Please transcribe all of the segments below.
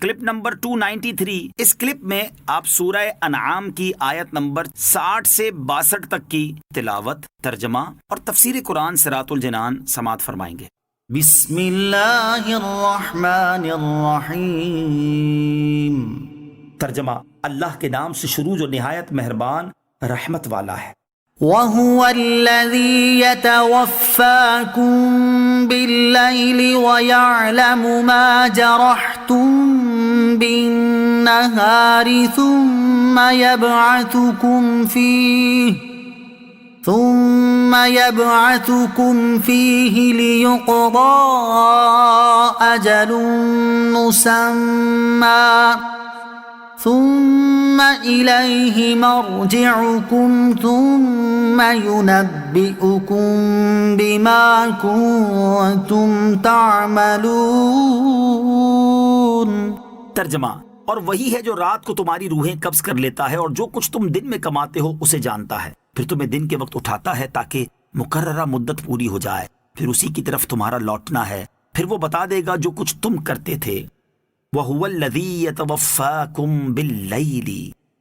Clip number 293۔ اس clip میں آپ سورہ انعام کی آیت نمبر 60 سے 62 تک کی تلاوت، ترجمہ اور تفسیر قرآن صراط الجنان سماعت فرمائیں گے۔ بسم اللہ الرحمن الرحیم۔ ترجمہ: اللہ کے نام سے شروع جو نہایت مہربان رحمت والا ہے۔ وَهُوَ الَّذِي يَتَوَفَّاكُم بِاللَّيْلِ وَيَعْلَمُ مَا جَرَحْتُم بِالنَّهَارِ ثُمَّ يَبْعَثُكُمْ فِيهِ لِيُقْضَىٰ أَجَلٌ مُّسَمًّى ثم إليه مرجعكم ثم ينبئكم بما كنتم تعملون۔ ترجمہ: اور وہی ہے جو رات کو تمہاری روحیں قبض کر لیتا ہے اور جو کچھ تم دن میں کماتے ہو اسے جانتا ہے، پھر تمہیں دن کے وقت اٹھاتا ہے تاکہ مقررہ مدت پوری ہو جائے، پھر اسی کی طرف تمہارا لوٹنا ہے، پھر وہ بتا دے گا جو کچھ تم کرتے تھے۔ وَهُوَ الَّذِي يَتَوَفَّاكُم بِاللَّيْلِ،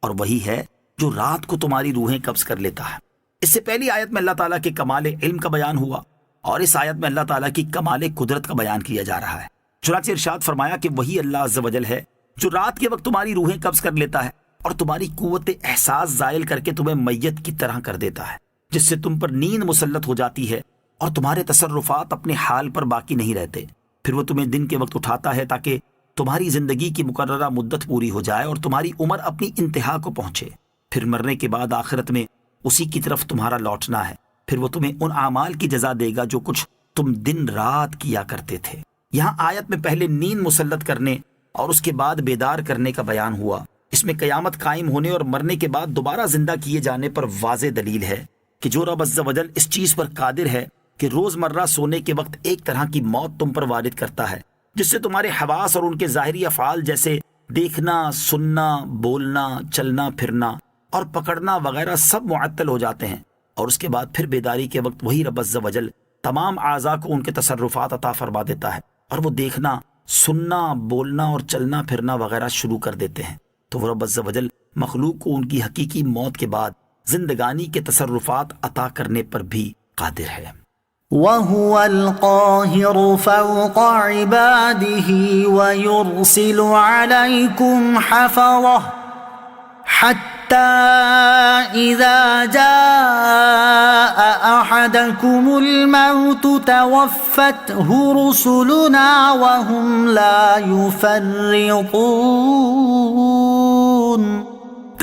اور وہی ہے جو رات کو تمہاری روحیں قبض کر لیتا ہے۔ اس سے پہلی آیت میں اللہ تعالیٰ کے کمال علم کا بیان ہوا اور اس آیت میں اللہ تعالیٰ کی کمال قدرت کا بیان کیا جا رہا ہے۔ چنانچہ ارشاد فرمایا کہ وہی اللہ عز و جل ہے جو رات کے وقت تمہاری روحیں قبض کر لیتا ہے اور تمہاری قوت احساس زائل کر کے تمہیں میت کی طرح کر دیتا ہے، جس سے تم پر نیند مسلط ہو جاتی ہے اور تمہارے تصرفات اپنے حال پر باقی نہیں رہتے، پھر وہ تمہیں دن کے وقت اٹھاتا ہے تاکہ تمہاری زندگی کی مقررہ مدت پوری ہو جائے اور تمہاری عمر اپنی انتہا کو پہنچے، پھر مرنے کے بعد آخرت میں اسی کی طرف تمہارا لوٹنا ہے، پھر وہ تمہیں ان اعمال کی جزا دے گا جو کچھ تم دن رات کیا کرتے تھے۔ یہاں آیت میں پہلے نیند مسلط کرنے اور اس کے بعد بیدار کرنے کا بیان ہوا۔ اس میں قیامت قائم ہونے اور مرنے کے بعد دوبارہ زندہ کیے جانے پر واضح دلیل ہے کہ جو رب عز و جل اس چیز پر قادر ہے کہ روزمرہ سونے کے وقت ایک طرح کی موت تم پر وارد کرتا ہے جس سے تمہارے حواس اور ان کے ظاہری افعال جیسے دیکھنا، سننا، بولنا، چلنا پھرنا اور پکڑنا وغیرہ سب معطل ہو جاتے ہیں، اور اس کے بعد پھر بیداری کے وقت وہی رب عز و جل تمام اعضاء کو ان کے تصرفات عطا فرما دیتا ہے اور وہ دیکھنا، سننا، بولنا اور چلنا پھرنا وغیرہ شروع کر دیتے ہیں۔ تو وہ رب عز و جل مخلوق کو ان کی حقیقی موت کے بعد زندگانی کے تصرفات عطا کرنے پر بھی قادر ہے۔ وَهُوَ الْقَاهِرُ فَوْقَ عِبَادِهِ وَيُرْسِلُ عَلَيْكُمْ حَفَظَةً حَتَّى إِذَا جَاءَ أَحَدَكُمُ الْمَوْتُ تَوَفَّتْهُ رُسُلُنَا وَهُمْ لَا يُفَرِّطُونَ۔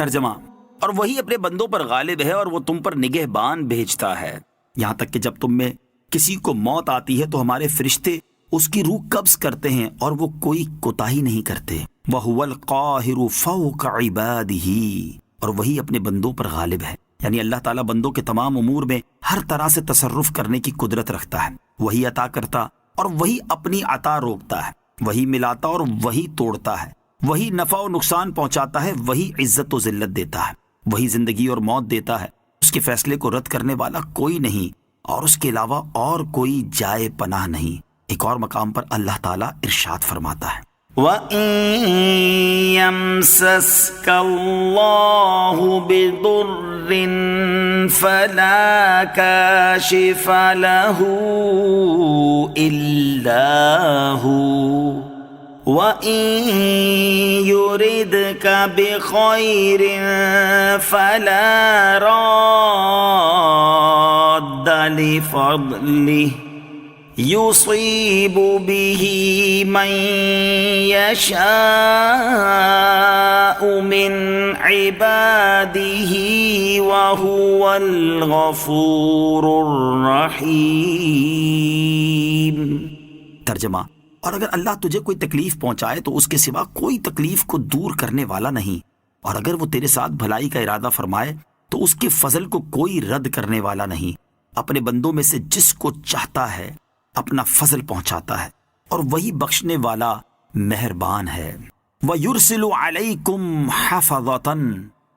ترجمہ: اور وہی اپنے بندوں پر غالب ہے اور وہ تم پر نگہبان بھیجتا ہے، یہاں تک کہ جب تم میں کسی کو موت آتی ہے تو ہمارے فرشتے اس کی روح قبض کرتے ہیں اور وہ کوئی کوتاہی نہیں کرتے۔ وَهُوَ الْقَاهِرُ فَوْقَ عِبَادِهِ، اور وہی اپنے بندوں پر غالب ہے، یعنی اللہ تعالیٰ بندوں کے تمام امور میں ہر طرح سے تصرف کرنے کی قدرت رکھتا ہے، وہی عطا کرتا اور وہی اپنی عطا روکتا ہے، وہی ملاتا اور وہی توڑتا ہے، وہی نفع و نقصان پہنچاتا ہے، وہی عزت و ذلت دیتا ہے، وہی زندگی اور موت دیتا ہے، اس کے فیصلے کو رد کرنے والا کوئی نہیں اور اس کے علاوہ اور کوئی جائے پناہ نہیں۔ ایک اور مقام پر اللہ تعالیٰ ارشاد فرماتا ہے، وَإِن يَمْسَسْكَ اللَّهُ بِضُرٍّ فَلَا كَاشِفَ لَهُ إِلَّا هُوَ وَإِن يُرِدْكَ بِخَيْرٍ فَلَا رَادَّ لِفَضْلِهِ يُصِيبُ بِهِ مَن يَشَاءُ مِنْ عِبَادِهِ وَهُوَ الْغَفُورُ الرَّحِيمُ۔ ترجمہ: اور اگر اللہ تجھے کوئی تکلیف پہنچائے تو اس کے سوا کوئی تکلیف کو دور کرنے والا نہیں، اور اگر وہ تیرے ساتھ بھلائی کا ارادہ فرمائے تو اس کے فضل کو کوئی رد کرنے والا نہیں، اپنے بندوں میں سے جس کو چاہتا ہے اپنا فضل پہنچاتا ہے اور وہی بخشنے والا مہربان ہے۔ وَيُرْسِلُ عَلَيْكُمْ حَفَظَةً،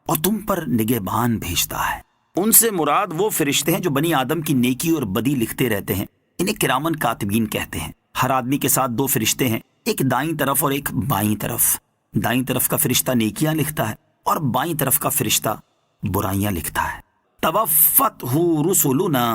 اور تم پر نگہبان بھیجتا ہے۔ ان سے مراد وہ فرشتے ہیں جو بنی آدم کی نیکی اور بدی لکھتے رہتے ہیں، انہیں کرامن کاتبین کہتے ہیں۔ ہر آدمی کے ساتھ 2 فرشتے ہیں ایک دائیں طرف اور ایک بائیں طرف. دائیں طرف کا فرشتہ نیکیاں لکھتا ہے اور بائیں طرف کا فرشتہ برائیاں لکھتا ہے. توفتہ رسلنا،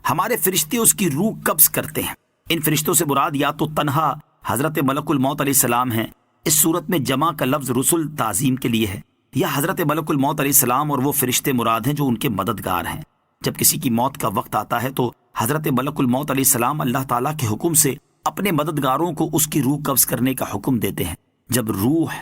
ہمارے فرشتے اس کی روح قبض کرتے ہیں. ان فرشتوں سے مراد یا تو تنہا حضرت ملک الموت علیہ السلام ہیں، اس صورت میں جمع کا لفظ رسل تعظیم کے لیے ہے، یا حضرت ملک الموت علیہ السلام اور وہ فرشتے مراد ہیں جو ان کے مددگار ہیں. جب کسی کی موت کا وقت آتا ہے تو حضرت ملک الموت علیہ السلام اللہ تعالیٰ کے حکم سے اپنے مددگاروں کو اس کی روح قبض کرنے کا حکم دیتے ہیں. جب روح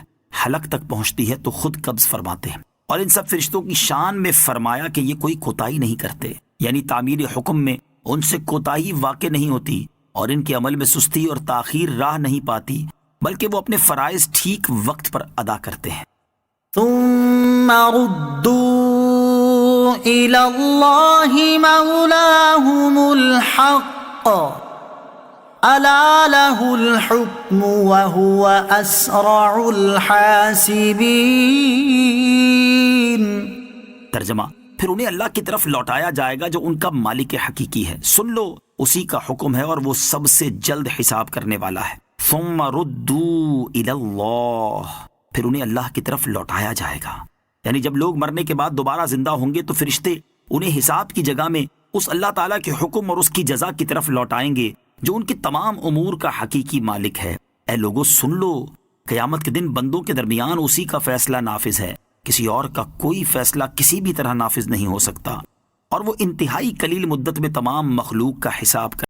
حلق تک پہنچتی ہے تو خود قبض فرماتے ہیں. اور ان سب فرشتوں کی شان میں فرمایا کہ یہ کوئی کوتاہی نہیں کرتے، یعنی تعمیل حکم میں ان سے کوتاہی واقع نہیں ہوتی اور ان کے عمل میں سستی اور تاخیر راہ نہیں پاتی، بلکہ وہ اپنے فرائض ٹھیک وقت پر ادا کرتے ہیں. ثم ردوا إلى الله مولاهم الحق ألا له الحكم وهو أسرع الحاسبين. ترجمہ، پھر انہیں اللہ کی طرف لوٹایا جائے گا جو ان کا مالک حقیقی ہے. سن لو، اسی کا حکم ہے اور وہ سب سے جلد حساب کرنے والا ہے. ثم ردوا إلى الله، پھر انہیں اللہ کی طرف لوٹایا جائے گا. یعنی جب لوگ مرنے کے بعد دوبارہ زندہ ہوں گے تو فرشتے انہیں حساب کی جگہ میں اس اللہ تعالیٰ کے حکم اور اس کی جزا کی طرف لوٹائیں گے جو ان کے تمام امور کا حقیقی مالک ہے. اے لوگو سن لو، قیامت کے دن بندوں کے درمیان اسی کا فیصلہ نافذ ہے، کسی اور کا کوئی فیصلہ کسی بھی طرح نافذ نہیں ہو سکتا، اور وہ انتہائی قلیل مدت میں تمام مخلوق کا حساب کر